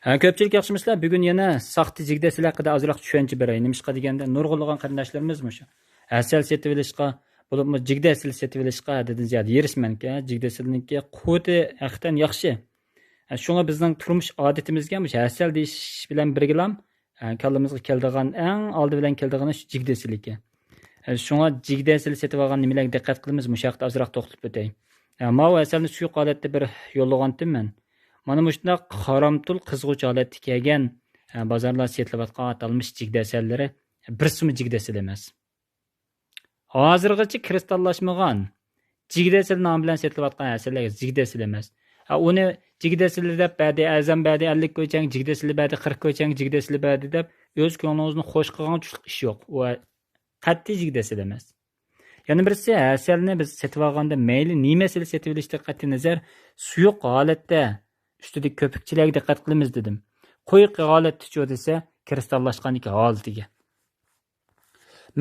Ko'pchilik yaxshimisilar, bugun yana saxta jigdasilar haqida ozroq tushuncha beray. Nimishqa deganda, nurg'unlagan qarindoshlarimiz shu. Asal setib olishga, bo'libmi jigdasil setib olishga dedim ziyod yirishmanki, jigdasilniki quvvati haqiqatan yaxshi. Shunga bizning turmush odatimizga mush asal deyish bilan birgalam kallamizga keladigan eng oldi bilan keladigan shu jigdasilniki. Shunga jigdasil setib olgan nimalarga diqqat qilamiz, mush haqda ozroq to'xtalib o'tay. Men asalni shu holatda bir yo'llagandim. Mana mushundoq qaramtul qizg'uch holatda kelgan bozorlar setilayotgan atalmish jigdasallari bir sum jigdasil emas. Hozirgacha kristallashmagan jigdasil nomi bilan setilayotgan asallar jigdasil emas. Uni jigdasil deb ba'di azam ba'di 50 ko'chang jigdasil ba'di 40 ko'chang jigdasil ba'di deb o'z ko'nglingizni xo'sh qilgan ish yo'q. U qat'iy jigdasil emas. Yana birisi asalni biz setib olganda mayli nimasini setib olishdan qat'iy nazar suyuq holatda ustida ko'pikchilarga diqqat qilamiz dedim. Quyuq holatda desa kristallashganiki holatiga.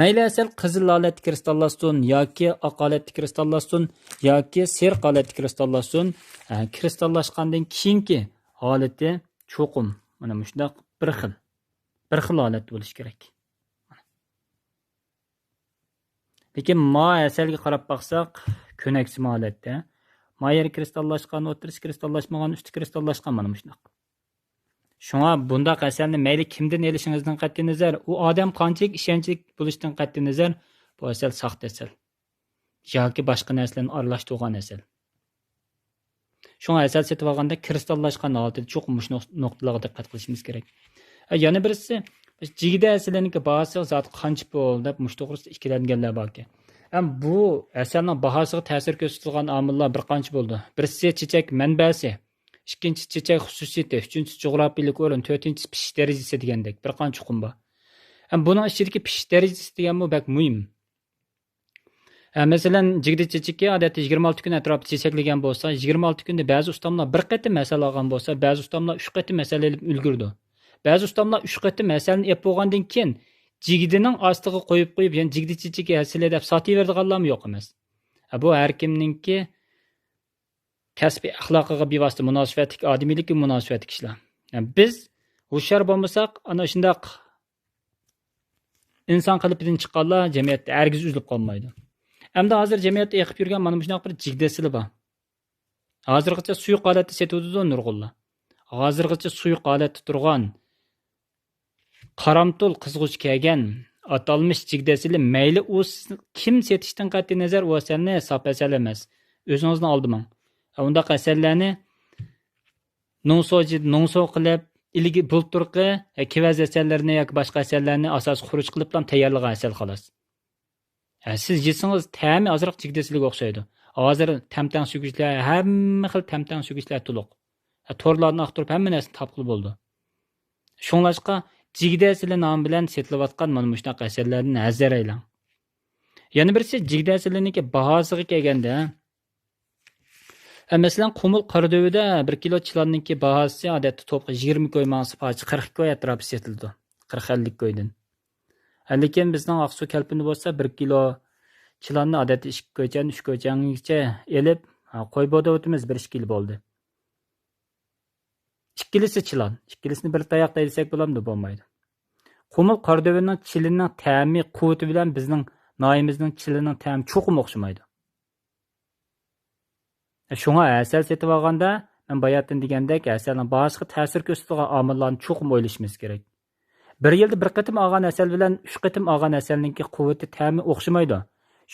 Mayli asal qizil holatda kristallashsin yoki oq holatda kristallashsin yoki seriq holatda kristallashsin, kristallashgandan keyingi holati cho'qim mana shunday bir xil holat bo'lishi kerak. Lekin ma asalga qarab baqsaq, ko'naksima holatda Mayer kristallashgan, o'tirisi kristallashmagan, usti kristallashgan mana shunday. Shunga bundaq asalni mayli kimdan elishingizdan qat'iy nazar, u odam qanchalik ishonchli bo'lishdan qat'iy nazar, bu asal saxta asal. yoki boshqa narsalarni aralashtirgan asal. Shunga asal setib olganda kristallashgan holatda cho'q mush nuqtalarga diqqat qilishimiz kerak. Yana birisi jigida asallarniki bahasi zot qancha pul deb mush to'g'risida ikkilanganlar borki. Bu asalning bahosiga ta'sir ko'rsatilgan omillar bir qancha bo'ldi. Birisi chechak manbasi, ikkinchisi chechak xususiyati, uchinchisi jug'rofiylik o'rin, to'rtinchisi pishish darajasi degandek bir qancha chuqur bor. Buning ichidagi pishish darajasi degan bu bak muhim. Masalan, jigida chechakka odatda 26 kun atrofida chechaklagan bo'lsa, 26 kunda ba'zi ustamlar bir qatim masal olgan bo'lsa, ba'zi ustamlar 3 qatim masal olib ulgurdi. Ba'zi ustamlar 3 qatim masalni ep bo'lgandan keyin jigidining ostiga qo'yib, yani jigida chechakka asli deb sotaveradiganlar yo'q emas. Bu har kimningki kasbiy axloqiga bevosita munosabatlik, odamiylikka munosabatlik ishlar. Biz hushyor bo'lmasak, ana shundoq inson qalbidan chiqqanlar jamiyatda hargiz uzilib qolmaydi. Hamda hozir jamiyatda eqib yurgan mana shunday bir jigdasili bor. Hozirgacha suyuq holatda setuvdi nurg'unlar. Hozirgacha suyuq holatda turgan qaramtul qizg'uch kelgan atalmish jigdasili mayli u kim setishdan qat'iy nazar u asalni sop asal emas. O'zingizni oldimang. Undaq asallarni nonso qilib ilgi bulturqi kivaz asallarni yoki boshqa asallarni asos xuruj qilib ham tayyorlagan asal xolos. Siz yesangiz ta'mi ozroq jigdasiliga o'xshaydi. Hozir tamtang sugishlar, hamma xil tamtang sugishlar to'liq. Torlarni aqtirib hamma narsani topqil bo'ldi. Shunlashqa jigdasili nomi bilan setilayotgan mana shunday asallarni nazar aylang. Yana birisi jigdasiliniki bahosiga kelganda, masalan, qumul Qardovida 1 kilo chilonniki bahosi odatda to'pqa 20 ko'y ma'nosi 40 ko'y atrofida setildi. 40-50 ko'ydan. Lekin bizning Aqsu kalpini bo'lsa 1 kilo chilonni odatda 2 ko'chan, 3 ko'changacha elib, qo'y boda o'timiz 1 kilo bo'ldi. Ikkilisi chilon, ikkilisini bir tayoqda desak bo'lamdi, bo'lmaydi. Qumul Qardovining chilining ta'mi, quvvati bilan bizning noyimizning chilining ta'mi cho'qim o'xshamaydi. Shunga asal setib olganda, men bayatdan degandek, asalning bahosiga ta'sir ko'rsatadigan omillarni cho'qim o'ylashimiz kerak. Bir yilda bir qatim olgan asal bilan 3 qatim olgan asalninki quvvati ta'mi o'xshamaydi.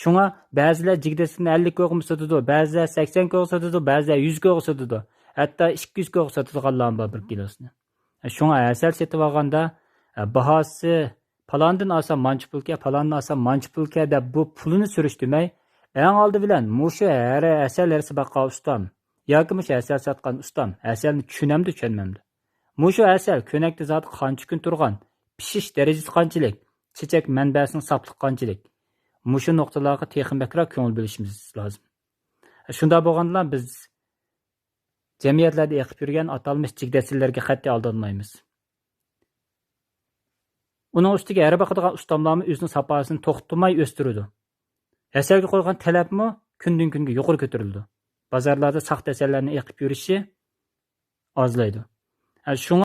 Shunga ba'zilar jigdasini 50 ko'g sotadi, ba'zilar 80 ko'g sotadi, ba'zilar 100 ko'g sotadi. Hatto 200 ko'g sotadiganlar bor 1 kilosini. Shunga asal setib olganda bahosi palondan olsa manchi pulga, palondan olsa manchi pulga deb bu pulini surish demay, eng oldi bilan mushu har asal narsa baqqan ustam yoki mushu asal sotgan ustam asalni tushunamdi, tushunmamdi. Mushu asal ko'nakda zot qancha kun turgan, pishish darajasi qanchalik, chechak manbasining soplik qanchalik. Mushu nuqtalarga texnikroq ko'ngil bo'lishimiz lozim. Shunda bo'lganda biz jamiyatlarda eqib yurgan atalmish jigdasillarga qat'iy aldanmaymiz. Uning ustiga har vaqtda ustamlarni o'zining saposini to'xtamay o'stiradi. Asalga qo'ygan talabmi kundan kunga yuqori ko'tarildi. Bozorlarda saxta asallarni eqib yurishi ozlaydi. Shunga